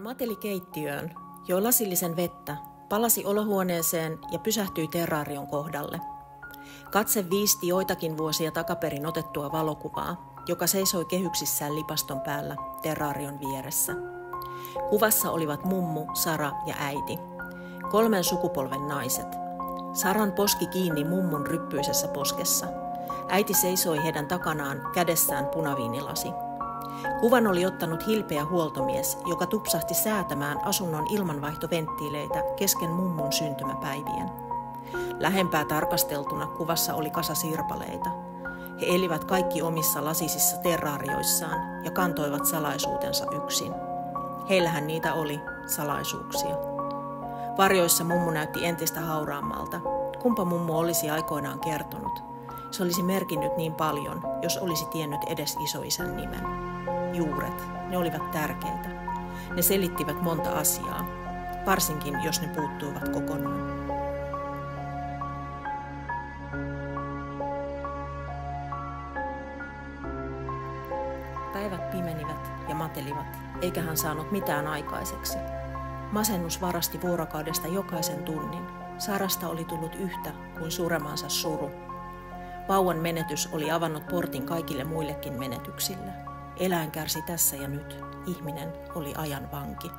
Hän mateli keittiöön, joi lasillisen vettä, palasi olohuoneeseen ja pysähtyi terraarion kohdalle. Katse viisti joitakin vuosia takaperin otettua valokuvaa, joka seisoi kehyksissään lipaston päällä terraarion vieressä. Kuvassa olivat mummu, Sara ja äiti. 3 sukupolven naiset. Saran poski kiinni mummun ryppyisessä poskessa. Äiti seisoi heidän takanaan kädessään punaviinilasi. Kuvan oli ottanut hilpeä huoltomies, joka tupsahti säätämään asunnon ilmanvaihtoventtiileitä kesken mummun syntymäpäivien. Lähempää tarkasteltuna kuvassa oli kasa sirpaleita. He elivät kaikki omissa lasisissa terraarioissaan ja kantoivat salaisuutensa yksin. Heillähän niitä oli, salaisuuksia. Varjoissa mummu näytti entistä hauraammalta. Kumpa mummu olisi aikoinaan kertonut? Se olisi merkinnyt niin paljon, jos olisi tiennyt edes isoisän nimen. Juuret, ne olivat tärkeitä. Ne selittivät monta asiaa, varsinkin jos ne puuttuivat kokonaan. Päivät pimenivät ja matelivat, eikä hän saanut mitään aikaiseksi. Masennus varasti vuorokaudesta jokaisen tunnin. Sarasta oli tullut yhtä kuin suremansa suru. Vauvan menetys oli avannut portin kaikille muillekin menetyksille. Eläin kärsi tässä ja nyt. Ihminen oli ajan vanki.